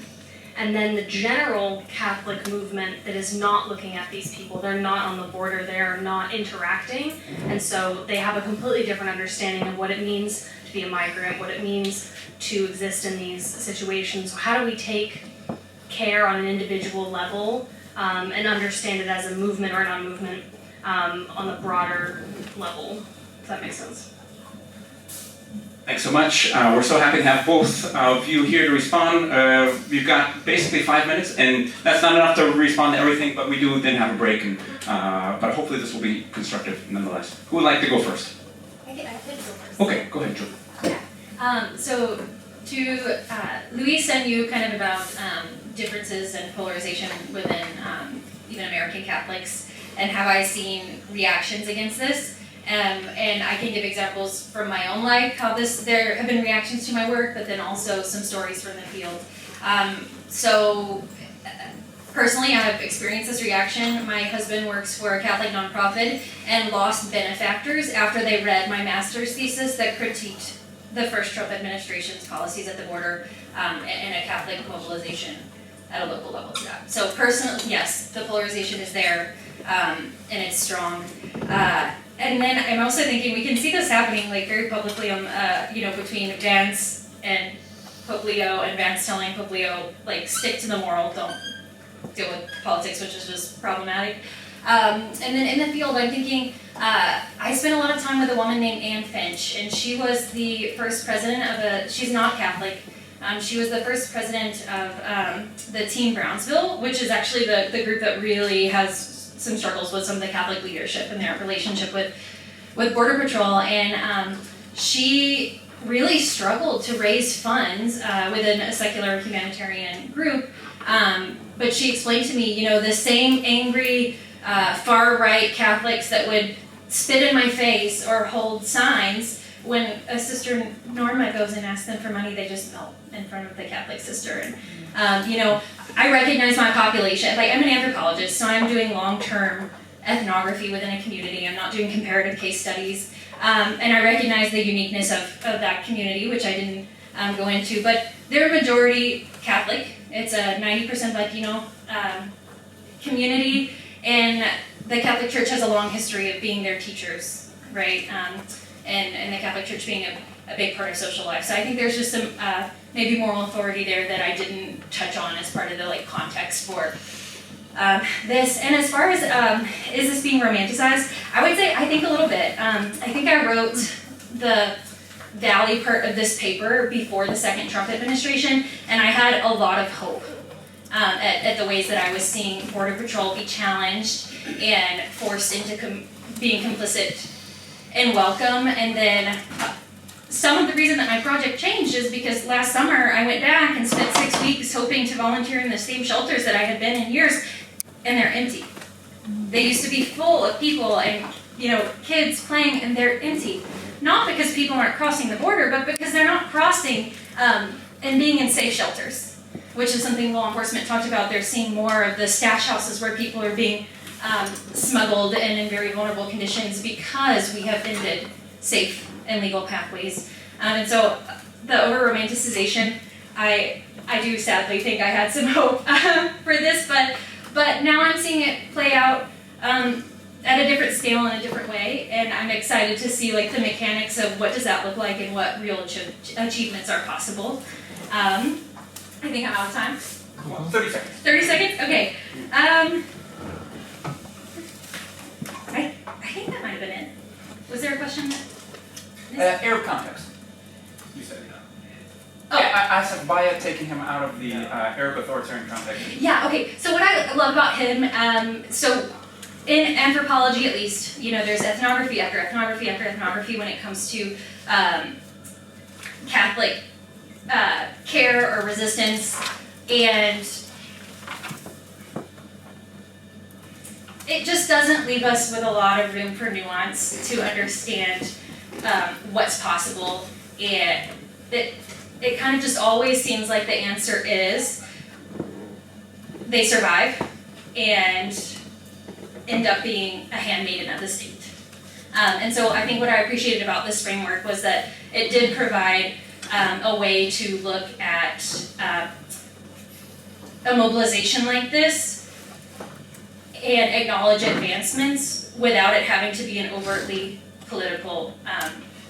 And then the general Catholic movement that is not looking at these people, they're not on the border, they're not interacting, and so they have a completely different understanding of what it means to be a migrant, what it means to exist in these situations. So how do we take care on an individual level and understand it as a movement or a non-movement on the broader level? Does that make sense? Thanks so much. We're so happy to have both of you here to respond. We've got basically 5 minutes, and that's not enough to respond to everything, but we do then have a break, and but hopefully this will be constructive nonetheless. Who would like to go first? I could go first. Okay, go ahead, Joe. Yeah. So to Luis and you kind of about differences and polarization within even American Catholics, and have I seen reactions against this? And I can give examples from my own life, how there have been reactions to my work, but then also some stories from the field. Personally, I have experienced this reaction. My husband works for a Catholic nonprofit and lost benefactors after they read my master's thesis that critiqued the first Trump administration's policies at the border and a Catholic mobilization at a local level to that. So personally, yes, the polarization is there and it's strong. And then I'm also thinking we can see this happening like very publicly on, between Vance and Pope Leo, and Vance telling Pope Leo, like, stick to the moral, don't deal with politics, which is just problematic. And then in the field, I'm thinking, I spent a lot of time with a woman named Anne Finch, and she was the first president of she's not Catholic, she was the first president of the Team Brownsville, which is actually the group that really has some struggles with some of the Catholic leadership and their relationship with Border Patrol, and she really struggled to raise funds within a secular humanitarian group. But she explained to me, the same angry far-right Catholics that would spit in my face or hold signs, when a sister Norma goes and asks them for money, they just melt in front of the Catholic sister. And I recognize my population. Like, I'm an anthropologist, so I'm doing long-term ethnography within a community. I'm not doing comparative case studies. And I recognize the uniqueness of that community, which I didn't go into. But they're majority Catholic. It's a 90% Latino community, and the Catholic Church has a long history of being their teachers, right? And the Catholic Church being a big part of social life. So I think there's just some maybe moral authority there that I didn't touch on as part of the context for this. And as far as is this being romanticized, I would say I think a little bit. I think I wrote the Valley part of this paper before the second Trump administration, and I had a lot of hope at the ways that I was seeing Border Patrol be challenged and forced into being complicit and welcome. And then some of the reason that my project changed is because last summer I went back and spent 6 weeks hoping to volunteer in the same shelters that I had been in years, and they're empty. They used to be full of people and kids playing, and they're empty. Not because people aren't crossing the border, but because they're not crossing and being in safe shelters, which is something law enforcement talked about. They're seeing more of the stash houses where people are being smuggled and in very vulnerable conditions because we have ended safe and legal pathways. And so the over-romanticization, I do sadly think I had some hope for this, but now I'm seeing it play out at a different scale in a different way, and I'm excited to see the mechanics of what does that look like and what real achievements are possible. I think I'm out of time. 30 seconds. 30 seconds? Okay. I think that might have been it. Was there a question? Arab context. You said Oh. I said via taking him out of the Arab authoritarian context. Yeah, okay. So what I love about him, so in anthropology at least, there's ethnography after ethnography after ethnography when it comes to Catholic care or resistance, and it just doesn't leave us with a lot of room for nuance to understand what's possible. It kind of just always seems like the answer is they survive and end up being a handmaiden of the state. And so I think what I appreciated about this framework was that it did provide a way to look at a mobilization like this and acknowledge advancements without it having to be an overtly political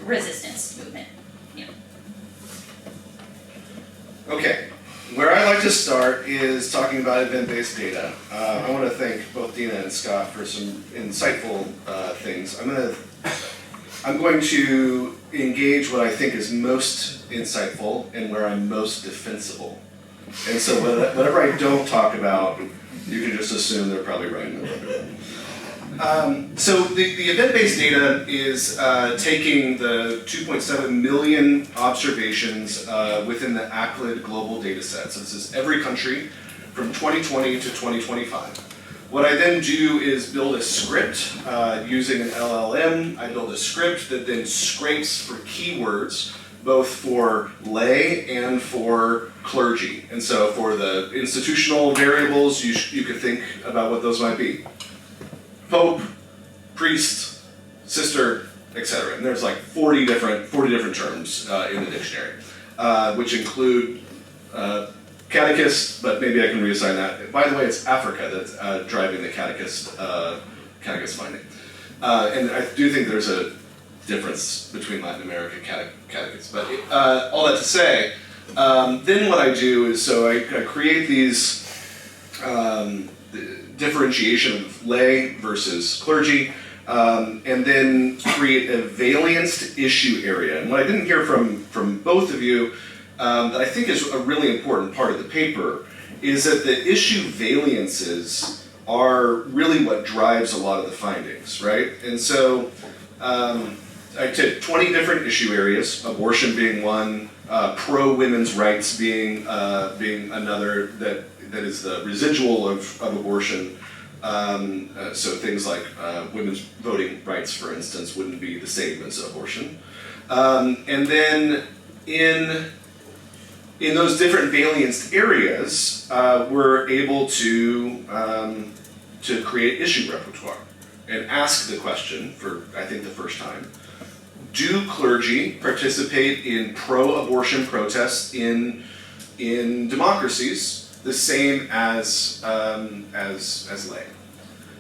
resistance movement. Yeah. Okay, where I like to start is talking about event-based data. I want to thank both Dina and Scott for some insightful things. I'm going to engage what I think is most insightful and where I'm most defensible. And so whatever I don't talk about, you can just assume they're probably right in the room. So the event-based data is taking the 2.7 million observations within the ACLID global data set. So this is every country from 2020 to 2025. What I then do is build a script using an LLM. I build a script that then scrapes for keywords, both for lay and for clergy. And so for the institutional variables, you could think about what those might be. Pope, priest, sister, etc. And there's like 40 different terms in the dictionary, which include catechist, but maybe I can reassign that. By the way, it's Africa that's driving the catechist finding. And I do think there's a difference between Latin America catechists. But all that to say, then what I do is, so I create these differentiation of lay versus clergy, and then create a valenced issue area. And what I didn't hear from both of you, that I think is a really important part of the paper, is that the issue valiances are really what drives a lot of the findings, right? And so I took 20 different issue areas, abortion being one, pro-women's rights being another that is the residual of abortion. So things like women's voting rights, for instance, wouldn't be the same as abortion. And then in those different valenced areas, we're able to create issue repertoire and ask the question for, I think, the first time: do clergy participate in pro-abortion protests in democracies the same as lay?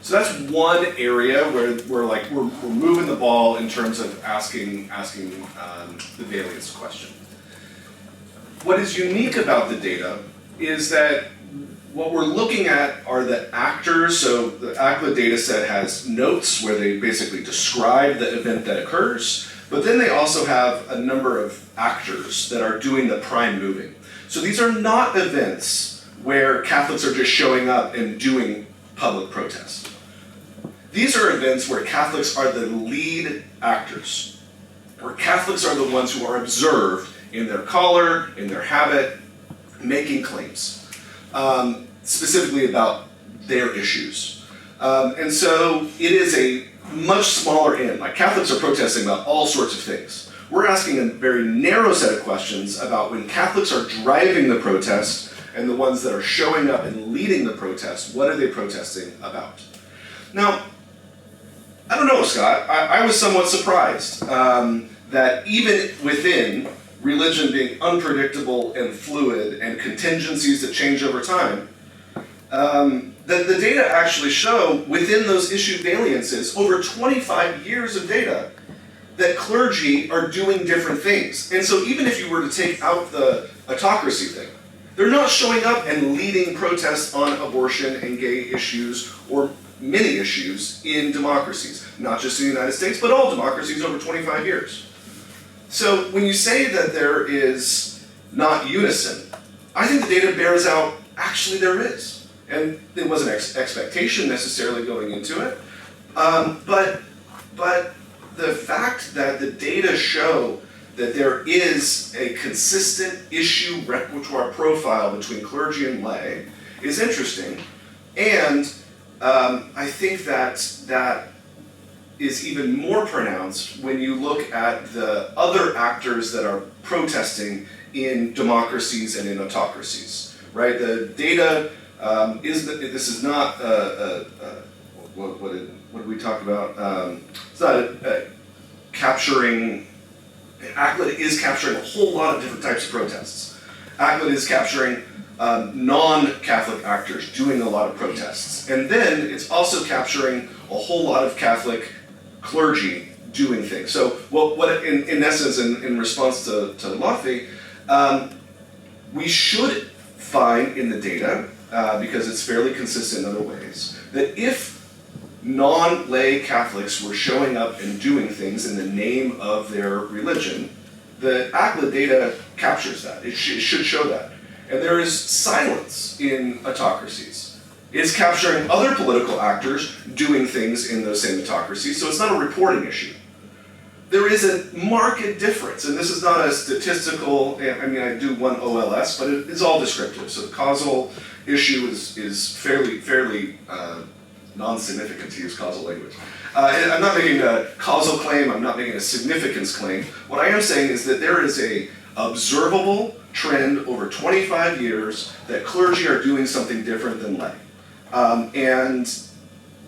So that's one area where we're moving the ball in terms of asking the valence question. What is unique about the data is that what we're looking at are the actors. So the ACLA data set has notes where they basically describe the event that occurs, but then they also have a number of actors that are doing the prime moving. So these are not events where Catholics are just showing up and doing public protest. These are events where Catholics are the lead actors, where Catholics are the ones who are observed in their collar, in their habit, making claims, specifically about their issues. And so it is a much smaller end. Like, Catholics are protesting about all sorts of things. We're asking a very narrow set of questions about when Catholics are driving the protest and the ones that are showing up and leading the protest, what are they protesting about? Now, I don't know, Scott, I was somewhat surprised that even within religion being unpredictable and fluid and contingencies that change over time, that the data actually show within those issue valiances, over 25 years of data, that clergy are doing different things. And so even if you were to take out the autocracy thing, they're not showing up and leading protests on abortion and gay issues or many issues in democracies, not just in the United States, but all democracies over 25 years. So when you say that there is not unison, I think the data bears out actually there is. And there wasn't expectation necessarily going into it, but the fact that the data show that there is a consistent issue repertoire profile between clergy and lay is interesting, and I think that is even more pronounced when you look at the other actors that are protesting in democracies and in autocracies, right? The data this is not what did we talk about? It's not capturing. ACLA is capturing a whole lot of different types of protests. ACLA is capturing non-Catholic actors doing a lot of protests, and then it's also capturing a whole lot of Catholic clergy doing things. So, what in essence, in response to Lotfy, we should find in the data, because it's fairly consistent in other ways, that if non-lay Catholics were showing up and doing things in the name of their religion, the ACLA data captures that. It should show that. And there is silence in autocracies. It's capturing other political actors doing things in those same autocracies, so it's not a reporting issue. There is a marked difference, and this is not a statistical, I mean, I do one OLS, but it's all descriptive. So the causal issue is fairly non-significant to use causal language. I'm not making a causal claim, I'm not making a significance claim. What I am saying is that there is a observable trend over 25 years that clergy are doing something different than lay. And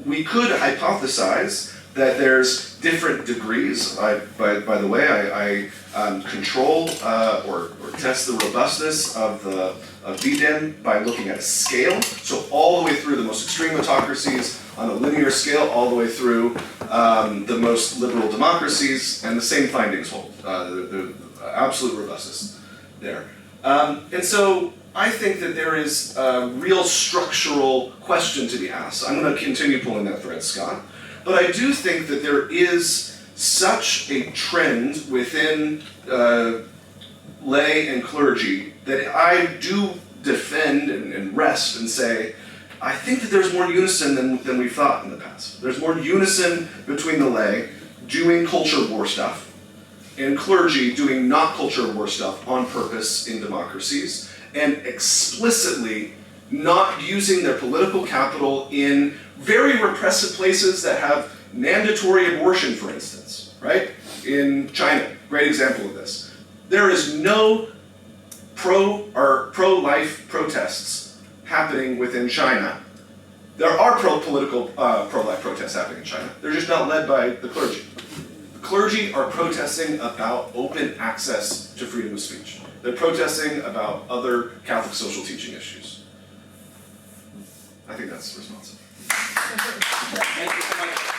we could hypothesize that there's different degrees. By the way, I control or test the robustness of BDEN by looking at a scale. So all the way through the most extreme autocracies on a linear scale, all the way through the most liberal democracies, and the same findings hold. The absolute robustness there. And so I think that there is a real structural question to be asked. I'm going to continue pulling that thread, Scott. But I do think that there is such a trend within lay and clergy that I do defend and rest and say, I think that there's more unison than we've thought in the past. There's more unison between the lay doing culture war stuff and clergy doing not culture war stuff on purpose in democracies and explicitly not using their political capital in very repressive places that have mandatory abortion, for instance, right? In China, great example of this. There is no pro-life protests happening within China. There are pro-life protests happening in China. They're just not led by the clergy. The clergy are protesting about open access to freedom of speech. They're protesting about other Catholic social teaching issues. I think that's responsive. Thank you so much.